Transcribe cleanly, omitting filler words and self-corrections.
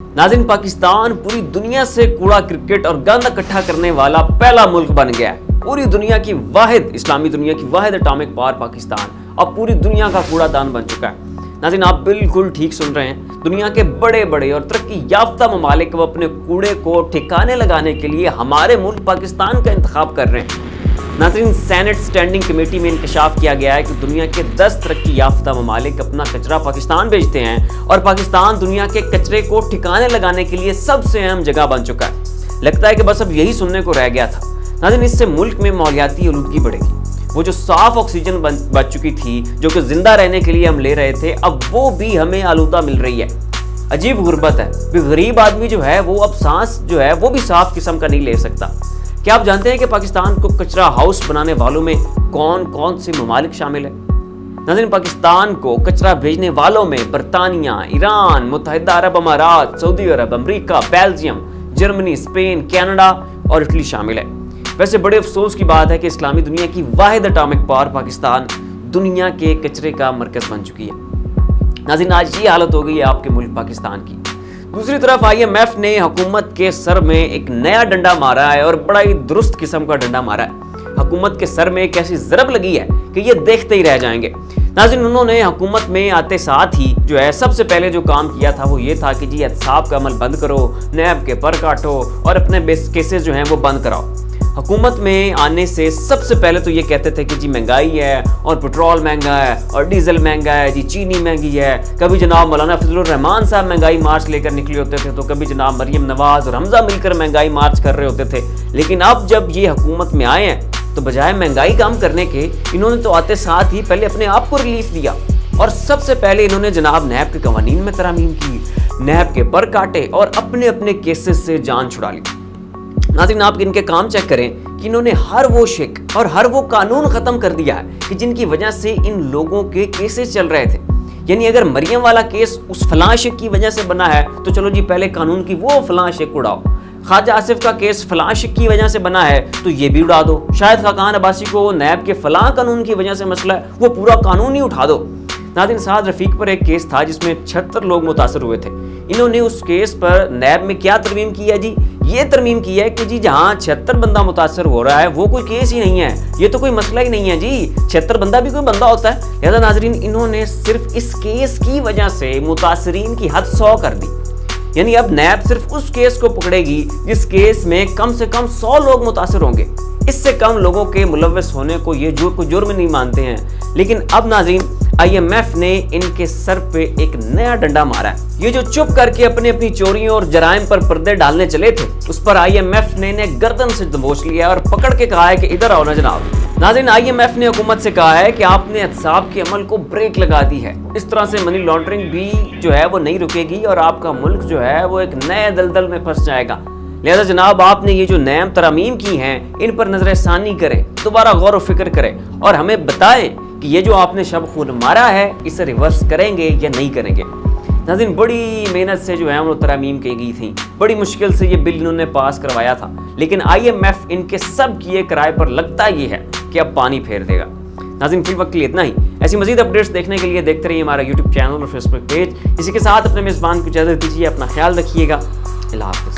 नाज़रीन, पाकिस्तान पूरी दुनिया से कूड़ा, क्रिकेट और गंद इकट्ठा करने वाला पहला मुल्क बन गया है। पूरी दुनिया की वाहिद इस्लामी दुनिया की वाहिद एटॉमिक पावर पाकिस्तान अब पूरी दुनिया का कूड़ादान बन चुका है। नाज़रीन, आप बिल्कुल ठीक सुन रहे हैं। दुनिया के बड़े बड़े और तरक्की याफ्ता ममालिक अब अपने कूड़े को ठिकाने लगाने के लिए हमारे मुल्क पाकिस्तान का इंतखाब कर रहे हैं। नाज़रीन, सेनेट स्टैंडिंग कमेटी में इंकशाफ किया गया है कि दुनिया के 10 तरक्की याफ्ता ममालिक अपना कचरा पाकिस्तान भेजते हैं और पाकिस्तान दुनिया के कचरे को ठिकाने लगाने के लिए सबसे अहम जगह बन चुका है। लगता है कि बस अब यही सुनने को रह गया था। नाज़रीन, इससे मुल्क में माहौलियाती आलूदगी बढ़ेगी। वो जो साफ ऑक्सीजन बच चुकी थी, जो कि जिंदा रहने के लिए हम ले रहे थे, अब वो भी हमें आलूदा मिल रही है। अजीब गुर्बत है कि गरीब आदमी जो है वो अब सांस जो है वो भी साफ किस्म का नहीं ले सकता। क्या आप जानते हैं कि पाकिस्तान को कचरा हाउस बनाने वालों में कौन कौन से ममालिक शामिल है? नाज़रीन, पाकिस्तान को कचरा भेजने वालों में बरतानिया, ईरान, मुत्तहिदा अरब अमारात, सऊदी अरब, America, Belgium, Germany, Spain, Canada और इटली शामिल है। वैसे बड़े अफसोस की बात है कि इस्लामी दुनिया की वाहिद एटॉमिक पावर पाकिस्तान दुनिया के कचरे का मरकज बन चुकी है। नाज़रीन, आज ये हालत हो गई है आपके मुल्क पाकिस्तान की। दूसरी तरफ IMF ने हुकूमत के सर में एक नया डंडा मारा है और बड़ा ही दुरुस्त किस्म का डंडा मारा है। हुकूमत के सर में एक ऐसी ज़रब लगी है कि ये देखते ही रह जाएंगे। नाज़रीन, उन्होंने हुकूमत में आते साथ ही जो है सबसे पहले जो काम किया था वो ये था कि जी एहतसाब का अमल बंद करो, नैब के पर काटो और अपने बेस केसेस जो हैं वो बंद कराओ। हुकूमत में आने से सबसे पहले तो ये कहते थे कि जी महंगाई है और पेट्रोल महंगा है और डीजल महंगा है, जी चीनी महंगी है। कभी जनाब मौलाना फजलुर रहमान साहब महंगाई मार्च लेकर निकले होते थे, तो कभी जनाब मरियम नवाज और हमजा मिलकर महंगाई मार्च कर रहे होते थे। लेकिन अब जब ये हुकूमत में आए हैं तो बजाय महंगाई कम करने के इन्होंने तो आते साथ ही पहले अपने आप को रिलीफ दिया और सबसे पहले इन्होंने जनाब नैब के कवानीन में तरामीम की, नैब के पर काटे और अपने अपने केसेस से जान छुड़ा ली। नाज़रीन, आप इनके काम चेक करें कि इन्होंने हर वो शिक और हर वो कानून ख़त्म कर दिया है कि जिनकी वजह से इन लोगों के केसेस चल रहे थे। यानी अगर मरियम वाला केस उस फलां शिक की वजह से बना है तो चलो जी पहले कानून की वो फलां शिक उड़ाओ। ख्वाजा आसिफ का केस फलां शिक की वजह से बना है तो ये भी उड़ा दो। शाहिद खाकान अब्बासी को नैब के फलां कानून की वजह से मसला है, वो पूरा कानून ही उठा दो। नाज़रीन, साद रफीक पर एक केस था जिसमें 76 लोग मुतासर हुए थे। इन्होंने उस केस पर नैब में क्या तरमीम की है जी? ये तरमीम की है कि जी जहाँ 76 बंदा मुतासर हो रहा है वो कोई केस ही नहीं है, ये तो कोई मसला ही नहीं है जी। 76 बंदा भी कोई बंदा होता है। लिहाजा नाज़रीन, इन्होंने सिर्फ इस केस की वजह से मुतासरीन की हद 100 कर दी। यानी अब नैब सिर्फ उस केस को पकड़ेगी जिस केस में कम से कम 100 लोग मुतासर होंगे। इससे कम लोगों के मुलव्वस होने को ये कोई जुर्म नहीं मानते हैं। लेकिन अब नाज़रीन, IMF ने इनके सर पे एक नया डंडा मारा है। ये जो चुप करके अपनी अपनी चोरियों और जराइम पर पर्दे डालने चले थे, उस पर IMF ने इन्हें गर्दन से दबोच लिया और पकड़ के कहा है कि इधर आओ ना जनाब। नाज़रीन, IMF ने हुकूमत से कहा है कि आपने एहतसाब के अमल को ब्रेक लगा दी है। इस तरह से मनी लॉन्ड्रिंग भी जो है वो नहीं रुकेगी और आपका मुल्क जो है वो एक नए दलदल में फंस जाएगा। लिहाजा जनाब, आपने ये जो नैम तरामीम की हैं इन पर नजरसानी करें, दोबारा गौर व फिक्र करें और हमें बताएं कि ये जो आपने शब खून मारा है इसे रिवर्स करेंगे या नहीं करेंगे। नाज़रीन, बड़ी मेहनत से जो है वो तरामीम की गई थी, बड़ी मुश्किल से ये बिल इन्होंने पास करवाया था, लेकिन IMF इनके सब किए किराए पर लगता ये है कि अब पानी फेर देगा। नाज़रीन, फिल वक्त के लिए इतना ही। ऐसी मजीद अपडेट्स देखने के लिए देखते रहिए हमारा YouTube चैनल और Facebook पेज। इसी के साथ अपने मेज़बान को इजाज़त दीजिए। अपना ख्याल रखिएगा। अल्लाह हाफ़िज़।